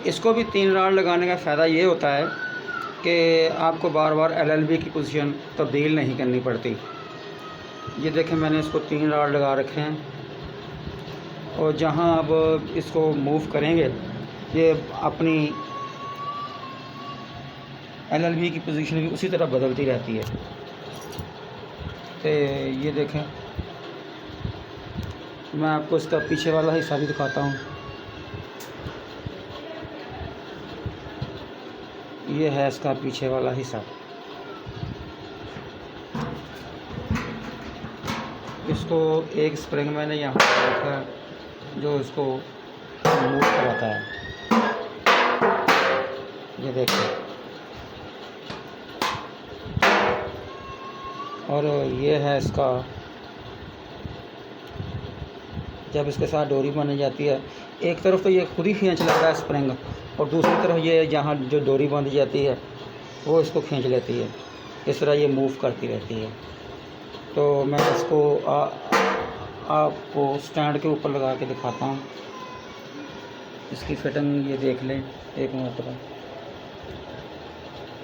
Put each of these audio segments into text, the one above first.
इसको भी 3 राड लगाने का फ़ायदा ये होता है कि आपको बार बार एलएलबी की पोजीशन तब्दील नहीं करनी पड़ती। ये देखें, मैंने इसको 3 राड लगा रखे हैं और जहाँ अब इसको मूव करेंगे ये अपनी एलएलबी की पोजीशन भी उसी तरह बदलती रहती है। तो ये देखें, मैं आपको इसका पीछे वाला हिस्सा भी दिखाता हूँ। ये है इसका पीछे वाला हिस्सा। इसको एक स्प्रिंग मैंने यहाँ पर रखा है जो इसको मूव कराता है। ये देखिए, और ये है इसका, जब इसके साथ डोरी बन जाती है, एक तरफ तो ये खुद ही खींच लेता है स्प्रिंग, और दूसरी तरफ ये जहाँ जो डोरी बंध जाती है वो इसको खींच लेती है। इस तरह ये मूव करती रहती है। तो मैं इसको आपको स्टैंड के ऊपर लगा के दिखाता हूँ। इसकी फिटिंग ये देख लें एक मरतबा।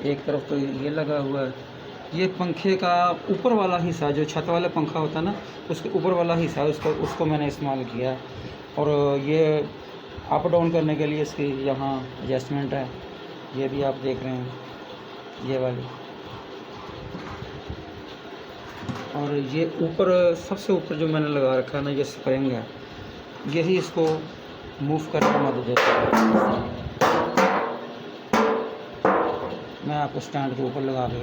एक तरफ तो ये लगा हुआ है, ये पंखे का ऊपर वाला हिस्सा, जो छत वाला पंखा होता है ना, उसके ऊपर वाला हिस्सा उसको मैंने इस्तेमाल किया है। और ये अप डाउन करने के लिए इसकी यहाँ एडजस्टमेंट है, ये भी आप देख रहे हैं, ये वाली। और ये ऊपर, सबसे ऊपर जो मैंने लगा रखा है ना, ये स्प्रिंग है, यही इसको मूव करने में मदद देता है। मैं आपको स्टैंड के ऊपर लगा के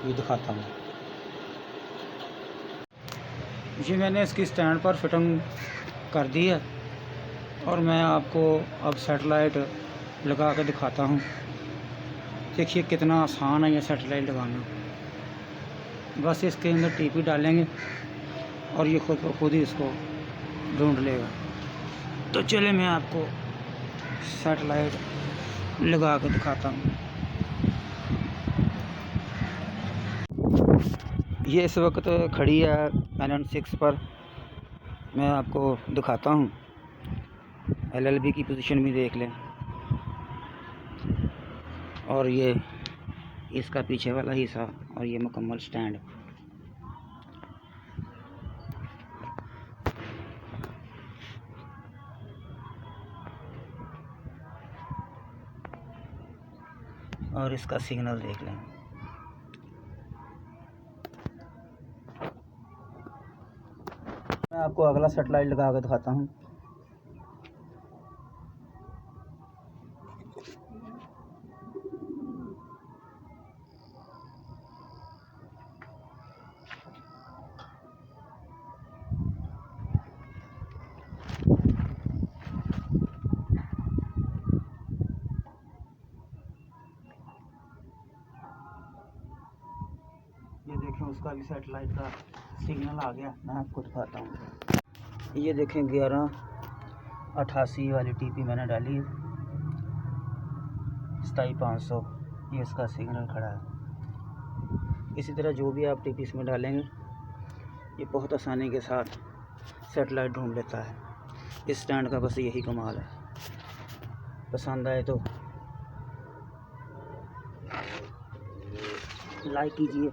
ये दिखाता हूँ। जी, मैंने इसकी स्टैंड पर फिटिंग कर दी है और मैं आपको अब सेटेलाइट लगा के दिखाता हूँ। देखिए कितना आसान है ये सेटेलाइट लगाना। बस इसके अंदर टीपी डालेंगे और ये खुद ब खुद ही इसको ढूंढ लेगा। तो चले मैं आपको सेटेलाइट लगा के दिखाता हूँ। ये इस वक्त खड़ी है LN6 पर। मैं आपको दिखाता हूँ, एलएलबी की पोजीशन भी देख लें, और ये इसका पीछे वाला हिस्सा, और ये मुकम्मल स्टैंड। और इसका सिग्नल देख लें। मैं आपको अगला सेटेलाइट लगा के दिखाता हूँ। ये देखें, उसका भी सेटेलाइट का सिग्नल आ गया। मैं आपको दिखाता हूँ। ये देखें 1188 वाली टीपी मैंने डाली है, 27500, ये इसका सिग्नल खड़ा है। इसी तरह जो भी आप टीपी इसमें डालेंगे ये बहुत आसानी के साथ सेटेलाइट ढूंढ लेता है। इस स्टैंड का बस यही कमाल है। पसंद आए तो लाइक कीजिए,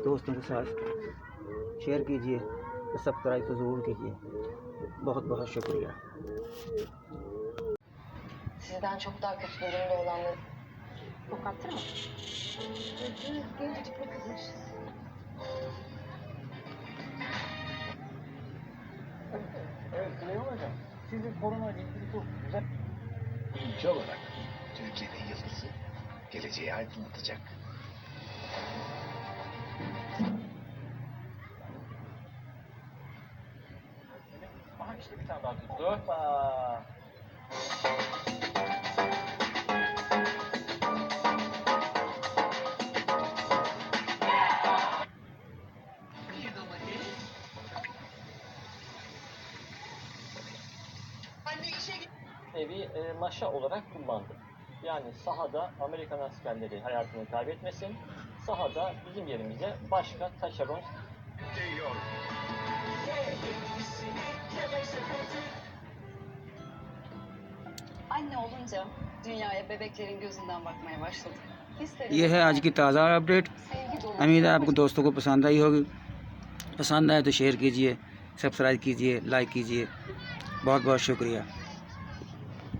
दोस्तों के साथ शेयर कीजिए, सब्सक्राइब तो ज़रूर कीजिए। बहुत बहुत शुक्रिया। Sizden çok daha kötü durumda olanları tokattı mı? Gencecik bir kızmış. Evet, Süleyman Hocam. Sizin korona ile ilgili çok güzel... Ülke olarak Türkiye'nin yıldızı geleceği aydınlatacak. Aha işte bir tane daha tuttu. Hoppa. Evi maşa olarak kullandı. Yani sahada Amerikan askerleri hayatını kaybetmesin, sahada bizim yerimize başka taşeron Anne olunca Dünyaya bebeklerin gözünden bakmaya başladık. Hislerim ये है आज की ताज़ा update. sevgi dolu. उम्मीद है आपको दोस्तों को पसंद आई होगी। पसंद आए तो शेयर कीजिए, सब्सक्राइब कीजिए, लाइक कीजिए। बहुत बहुत शुक्रिया।